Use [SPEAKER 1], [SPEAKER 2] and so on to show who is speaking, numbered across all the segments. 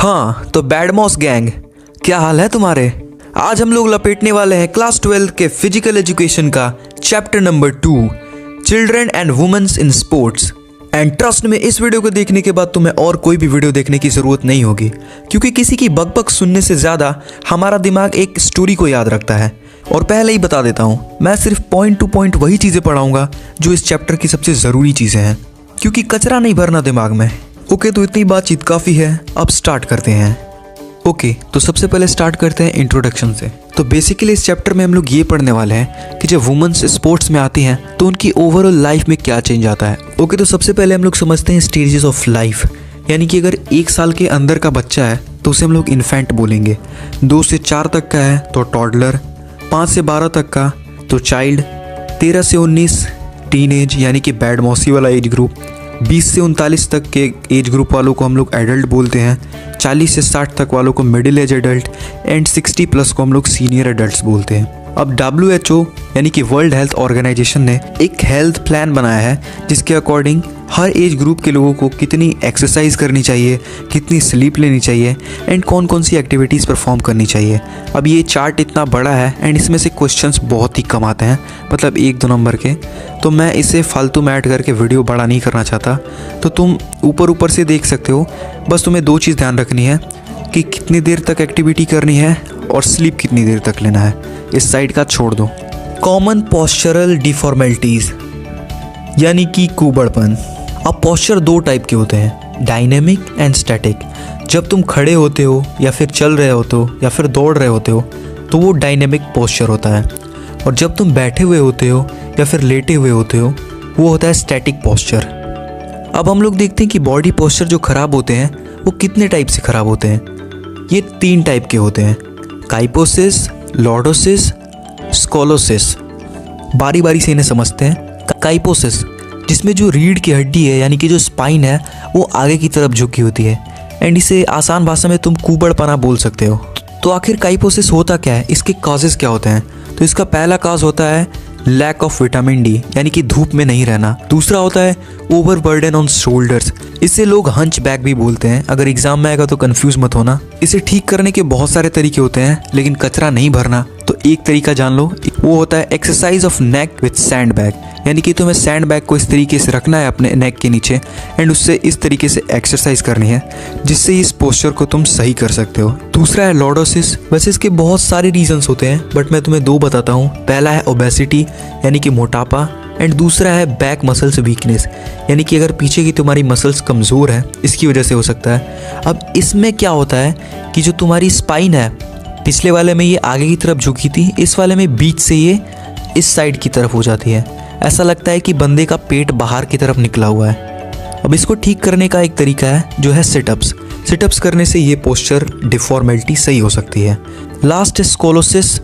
[SPEAKER 1] हाँ तो बैडमॉस गैंग, क्या हाल है तुम्हारे। आज हम लोग लपेटने वाले हैं क्लास 12 के फिजिकल एजुकेशन का chapter number 2, children and womens in sports. And trust में इस वीडियो को देखने के बाद तुम्हें और कोई भी वीडियो देखने की जरूरत नहीं होगी, क्योंकि किसी की बकबक सुनने से ज्यादा हमारा दिमाग एक स्टोरी को याद रखता है। और पहले ही बता देता हूँ, मैं सिर्फ पॉइंट टू पॉइंट वही चीजें पढ़ाऊंगा जो इस चैप्टर की सबसे जरूरी चीजें हैं, क्योंकि कचरा नहीं भरना दिमाग में। ओके, तो इतनी बातचीत काफी है, अब स्टार्ट करते हैं। ओके, तो सबसे पहले स्टार्ट करते हैं इंट्रोडक्शन से। तो बेसिकली इस चैप्टर में हम लोग ये पढ़ने वाले हैं कि जब वुमेन्स स्पोर्ट्स में आती हैं तो उनकी ओवरऑल लाइफ में क्या चेंज आता है। ओके, तो सबसे पहले हम लोग समझते हैं स्टेजेस ऑफ लाइफ, यानी कि अगर 1 साल के अंदर का बच्चा है तो उसे हम लोग इन्फेंट बोलेंगे, 2 से 4 तक का है तो टॉडलर, 5 से 12 तक का तो चाइल्ड, 13 से 19 टीनेज यानी कि बैड मॉसी वाला एज ग्रुप, 20 से 39 तक के एज ग्रुप वालों को हम लोग एडल्ट बोलते हैं, 40 से 60 तक वालों को middle age adult and 60 plus को हम लोग सीनियर एडल्ट्स बोलते हैं। अब WHO यानी कि वर्ल्ड हेल्थ ऑर्गेनाइजेशन ने एक हेल्थ प्लान बनाया है जिसके अकॉर्डिंग हर एज ग्रुप के लोगों को कितनी एक्सरसाइज करनी चाहिए, कितनी स्लीप लेनी चाहिए एंड कौन कौन सी एक्टिविटीज़ परफॉर्म करनी चाहिए। अब ये चार्ट इतना बड़ा है एंड इसमें से क्वेश्चंस बहुत ही कम आते हैं, मतलब 1-2 नंबर के, तो मैं इसे फालतू में ऐड करके वीडियो बड़ा नहीं करना चाहता। तो तुम ऊपर से देख सकते हो, बस तुम्हें 2 चीज़ ध्यान रखनी है कि कितनी देर तक एक्टिविटी करनी है और स्लीप कितनी देर तक लेना है। इस साइड का छोड़ दो। कॉमन पोस्चरल डिफॉर्मेलिटीज यानी कि कुबड़पन। अब पोस्चर 2 टाइप के होते हैं, डायनेमिक एंड स्टैटिक। जब तुम खड़े होते हो या फिर चल रहे होते हो या फिर दौड़ रहे होते हो तो वो डायनेमिक पोस्चर होता है, और जब तुम बैठे हुए होते हो या फिर लेटे हुए होते हो वो होता है स्टैटिक पोस्चर। अब हम लोग देखते हैं कि बॉडी पोस्चर जो खराब होते हैं वो कितने टाइप से खराब होते हैं। ये 3 टाइप के होते हैं, काइपोसिस, लॉर्डोसिस, स्कोलोसिस। बारी बारी से इन्हें समझते हैं। काइपोसिस, जिसमें जो रीढ़ की हड्डी है यानी कि जो स्पाइन है वो आगे की तरफ झुकी होती है, एंड इसे आसान भाषा में तुम कुबड़पना बोल सकते हो। तो आखिर काइपोसिस होता क्या है, इसके कॉजेस क्या होते हैं? तो इसका पहला कॉज होता है लैक ऑफ विटामिन डी यानी कि धूप में नहीं रहना। दूसरा होता है ओवर बर्डन ऑन शोल्डर्स, इसे लोग हंच बैक भी बोलते हैं। अगर एग्जाम में आएगा तो कंफ्यूज मत होना। इसे ठीक करने के बहुत सारे तरीके होते हैं, लेकिन कचरा नहीं भरना तो एक तरीका जान लो, वो होता है exercise of neck with sand bag, यानी कि तुम्हें सैंड बैग को इस तरीके से रखना है अपने नेक के नीचे एंड उससे इस तरीके से एक्सरसाइज करनी है जिससे इस पोस्चर को तुम सही कर सकते हो। दूसरा है लॉर्डोसिस। वैसे इसके बहुत सारे रीजंस होते हैं, बट मैं तुम्हें 2 बताता हूँ। पहला है ओबेसिटी यानी कि मोटापा, एंड दूसरा है बैक मसल्स वीकनेस, यानी कि अगर पीछे की तुम्हारी मसल्स कमज़ोर है इसकी वजह से हो सकता है। अब इसमें क्या होता है कि जो तुम्हारी स्पाइन है, पिछले वाले में ये आगे की तरफ झुकी थी, इस वाले में बीच से ये इस साइड की तरफ हो जाती है। ऐसा लगता है कि बंदे का पेट बाहर की तरफ निकला हुआ है। अब इसको ठीक करने का एक तरीका है जो है सिटअप्स। सिटअप्स करने से ये पोस्चर डिफॉर्मेलिटी सही हो सकती है। लास्ट है स्कोलोसिस।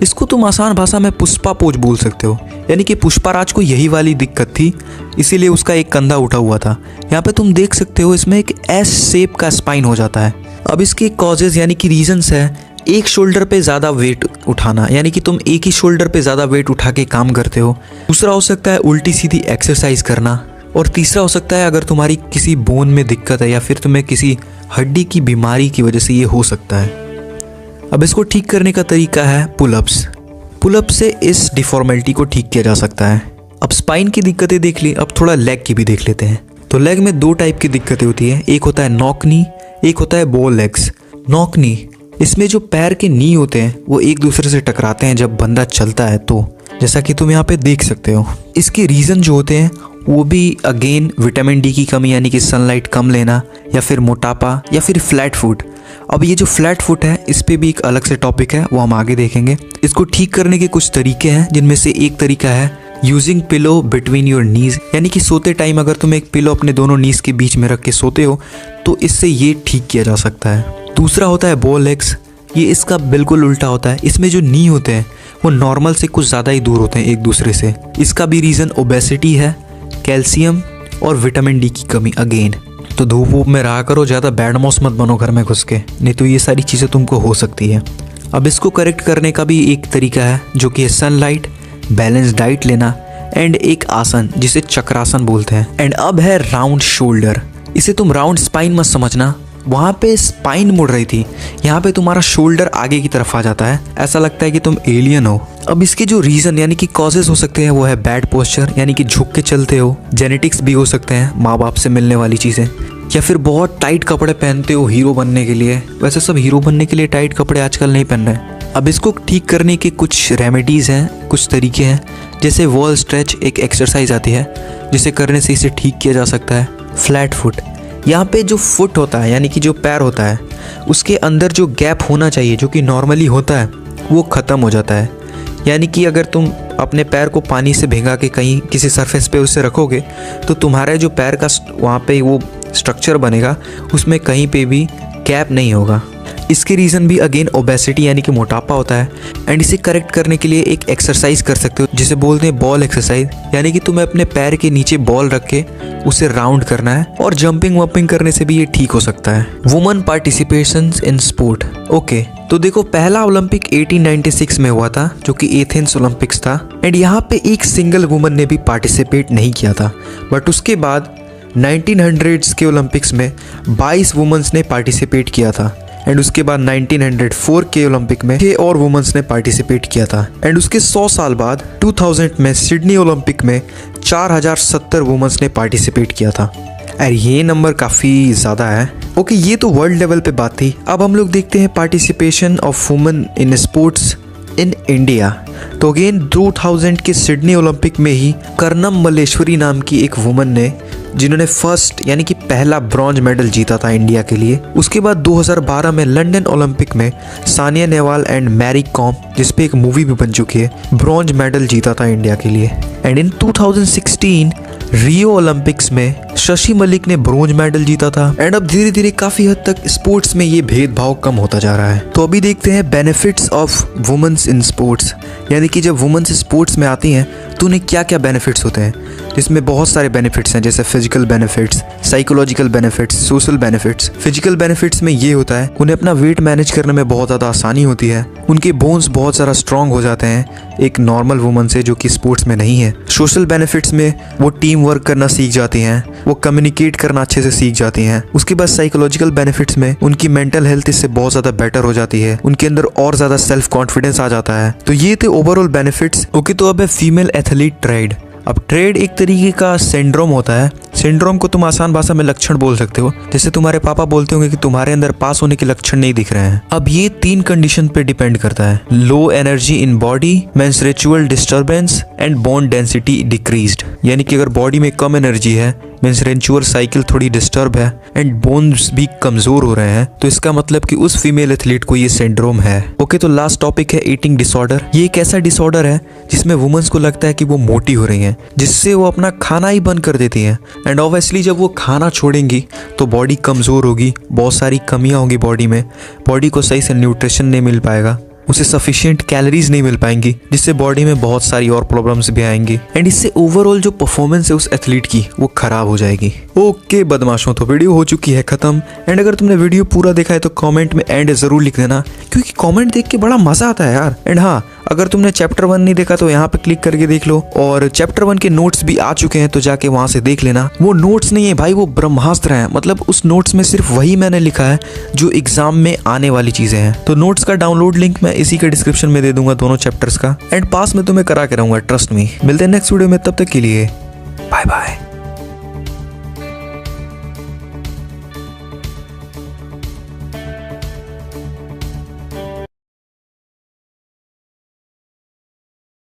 [SPEAKER 1] इसको तुम आसान भाषा में पुष्पा पोज बोल सकते हो, यानी कि पुष्पाराज को यही वाली दिक्कत थी, इसीलिए उसका एक कंधा उठा हुआ था। यहाँ पे तुम देख सकते हो इसमें एक एस शेप का स्पाइन हो जाता है। अब इसके कॉजेज यानी कि रीजंस है, एक शोल्डर पे ज़्यादा वेट उठाना, यानी कि तुम एक ही शोल्डर पे ज़्यादा वेट उठा के काम करते हो। दूसरा हो सकता है उल्टी सीधी एक्सरसाइज करना, और तीसरा हो सकता है अगर तुम्हारी किसी बोन में दिक्कत है या फिर तुम्हें किसी हड्डी की बीमारी की वजह से ये हो सकता है। अब इसको ठीक करने का तरीका है पुलअप्स। पुलअप से इस डिफॉर्मेलिटी को ठीक किया जा सकता है। अब स्पाइन की दिक्कतें देख ली, अब थोड़ा लेग की भी देख लेते हैं। तो लेग में 2 टाइप की दिक्कतें होती है, एक होता है नॉक नी, एक होता है बॉल लेग्स। नॉक नी, इसमें जो पैर के नी होते हैं वो एक दूसरे से टकराते हैं जब बंदा चलता है, तो जैसा कि तुम यहाँ पे देख सकते हो। इसके रीज़न जो होते हैं वो भी अगेन विटामिन डी की कमी यानी कि सनलाइट कम लेना, या फिर मोटापा, या फिर फ्लैट फुट। अब ये जो फ्लैट फुट है इस पे भी एक अलग से टॉपिक है, वो हम आगे देखेंगे। इसको ठीक करने के कुछ तरीके हैं, जिनमें से एक तरीका है using pillow between your knees, यानी कि सोते टाइम अगर तुम एक पिलो अपने दोनों नीज के बीच में रख के सोते हो तो इससे ये ठीक किया जा सकता है। दूसरा होता है बॉल लेग्स। ये इसका बिल्कुल उल्टा होता है, इसमें जो नी होते हैं वो नॉर्मल से कुछ ज़्यादा ही दूर होते हैं एक दूसरे से। इसका भी रीज़न ओबेसिटी है, कैल्शियम और विटामिन डी की कमी अगेन। तो धूप वूप में रहा करो, ज़्यादा बैड मॉस मत बनो घर में घुस के, नहीं तो ये सारी चीज़ें तुमको हो सकती है। अब इसको करेक्ट करने का भी एक तरीका है जो कि है सनलाइट, बैलेंस डाइट लेना एंड एक आसन जिसे चक्रासन बोलते हैं। एंड अब है राउंड शोल्डर। इसे तुम राउंड स्पाइन मत समझना, वहाँ पे स्पाइन मुड़ रही थी, यहाँ पे तुम्हारा शोल्डर आगे की तरफ आ जाता है, ऐसा लगता है कि तुम एलियन हो। अब इसके जो रीज़न यानी कि कॉजेज हो सकते हैं वो है बैड पोस्चर, यानी कि झुक के चलते हो, जेनेटिक्स भी हो सकते हैं, माँ बाप से मिलने वाली चीज़ें, या फिर बहुत टाइट कपड़े पहनते हो हीरो बनने के लिए। वैसे सब हीरो बनने के लिए टाइट कपड़े आजकल नहीं पहन रहे। अब इसको ठीक करने के कुछ रेमेडीज़ हैं, कुछ तरीके हैं, जैसे वॉल स्ट्रेच एक एक्सरसाइज आती है जिसे करने से इसे ठीक किया जा सकता है। फ्लैट फुट, यहाँ पे जो फुट होता है यानी कि जो पैर होता है उसके अंदर जो गैप होना चाहिए जो कि नॉर्मली होता है वो ख़त्म हो जाता है। यानी कि अगर तुम अपने पैर को पानी से भिंगा के कहीं किसी सरफेस पे उसे रखोगे तो तुम्हारे जो पैर का वहाँ पे वो स्ट्रक्चर बनेगा उसमें कहीं पे भी गैप नहीं होगा। इसके रीज़न भी अगेन ओबेसिटी यानी कि मोटापा होता है। एंड इसे करेक्ट करने के लिए एक एक्सरसाइज कर सकते हो जिसे बोलते हैं बॉल एक्सरसाइज, यानी कि तुम्हें अपने पैर के नीचे बॉल रख के उसे राउंड करना है, और जंपिंग वंपिंग करने से भी ये ठीक हो सकता है। Woman participation in sport. Okay, तो देखो पहला ओलंपिक 1896 में हुआ था जो कि एथेंस ओलंपिक्स था। एंड यहाँ पे एक सिंगल वुमन ने भी पार्टिसिपेट नहीं किया था, बट उसके बाद 1900s के ओलंपिक्स में 22 वुमेन्स ने पार्टिसिपेट किया था। एंड उसके बाद 1904 के ओलंपिक में 6 और वुमेन्स ने पार्टिसिपेट किया था। एंड उसके 100 साल बाद 2000 में सिडनी ओलंपिक में 4070 वुमेन्स ने पार्टिसिपेट किया था। और ये नंबर काफ़ी ज़्यादा है। ओके, ये तो वर्ल्ड लेवल पे बात थी। अब हम लोग देखते हैं participation of women in sports in India. तो अगेन 2000 के सिडनी ओलंपिक में ही कर्नम मल्लेश्वरी नाम की एक वुमन ने, जिन्होंने फर्स्ट यानी कि पहला ब्रॉन्ज मेडल जीता था इंडिया के लिए। उसके बाद 2012 में लंदन ओलंपिक में सानिया नेहवाल एंड मैरी कॉम, जिस पे एक मूवी भी बन चुकी है, ब्रॉन्ज मेडल जीता था इंडिया के लिए। एंड इन 2016 रियो ओलंपिक्स में शशि मलिक ने ब्रोंज मेडल जीता था। एंड अब धीरे धीरे काफी हद तक स्पोर्ट्स में ये भेदभाव कम होता जा रहा है। तो अभी देखते हैं benefits of womens in sports, यानी कि जब वुमेन्स स्पोर्ट्स में आती हैं तो उन्हें क्या क्या बेनिफिट्स होते हैं। जिसमें बहुत सारे बेनिफिट्स हैं, जैसे physical benefits, psychological benefits, social benefits. Physical benefits में ये होता है उन्हें अपना वेट मैनेज करने में बहुत ज़्यादा आसानी होती है, उनके बोन्स बहुत ज़्यादा स्ट्रांग हो जाते हैं एक नॉर्मल वुमन से जो कि स्पोर्ट्स में नहीं है। सोशल बेनिफिट्स में वो टीम वर्क करना सीख जाती हैं, वो कम्युनिकेट करना अच्छे से सीख जाती हैं। उसके बाद साइकोलॉजिकल बेनिफिट्स में उनकी मेंटल हेल्थ इससे बहुत ज़्यादा बेटर हो जाती है, उनके अंदर और ज़्यादा सेल्फ कॉन्फिडेंस आ जाता है। तो ये थे ओवरऑल बेनिफिट्स। ओके, तो अब है फीमेल एथलीट ट्रेड। अब ट्रेड एक तरीके का सिंड्रोम होता है। सिंड्रोम को तुम आसान भाषा में लक्षण बोल सकते हो, जैसे तुम्हारे पापा बोलते होंगे कि तुम्हारे अंदर पास होने के लक्षण नहीं दिख रहे हैं। अब ये 3 कंडीशन पे डिपेंड करता है: low energy in body, menstrual disturbance and bone density decreased. यानी कि अगर बॉडी में कम एनर्जी है, मेंस्ट्रुअल साइकिल थोड़ी डिस्टर्ब है एंड बोन्स भी कमजोर हो रहे हैं, तो इसका मतलब कि उस फीमेल एथलीट को ये सिंड्रोम है। ओके, तो लास्ट टॉपिक है ईटिंग डिसऑर्डर। ये एक ऐसा डिसऑर्डर है जिसमें वुमेन्स को लगता है कि वो मोटी हो रही हैं, जिससे वो अपना खाना ही बंद कर देती हैं। एंड ऑब्वियसली जब वो खाना छोड़ेंगी तो बॉडी कमज़ोर होगी, बहुत सारी कमियां होंगी बॉडी में, बॉडी को सही से न्यूट्रिशन नहीं मिल पाएगा, उसे सफिशिएंट कैलोरीज नहीं मिल पाएंगी, जिससे बॉडी में बहुत सारी और प्रॉब्लम्स भी आएंगी। एंड इससे ओवरऑल जो परफॉर्मेंस है उस एथलीट की वो खराब हो जाएगी। ओके बदमाशों, तो वीडियो हो चुकी है खत्म। एंड अगर तुमने वीडियो पूरा देखा है तो कमेंट में एंड जरूर लिख देना, क्योंकि कमेंट देख के बड़ा मजा आता है यार। एंड हाँ, अगर तुमने चैप्टर 1 नहीं देखा तो यहाँ पे क्लिक करके देख लो, और चैप्टर 1 के नोट्स भी आ चुके हैं तो जाके वहां से देख लेना। वो नोट्स नहीं है भाई, वो ब्रह्मास्त्र है। मतलब उस नोट्स में सिर्फ वही मैंने लिखा है जो एग्जाम में आने वाली चीजें हैं। तो नोट्स का डाउनलोड लिंक मैं इसी के डिस्क्रिप्शन में दे दूंगा, दोनों चैप्टर्स का। एंड पास में तुम्हें करा के रहूंगा, ट्रस्ट मी। मिलते हैं नेक्स्ट वीडियो में, तब तक के लिए बाय बाय।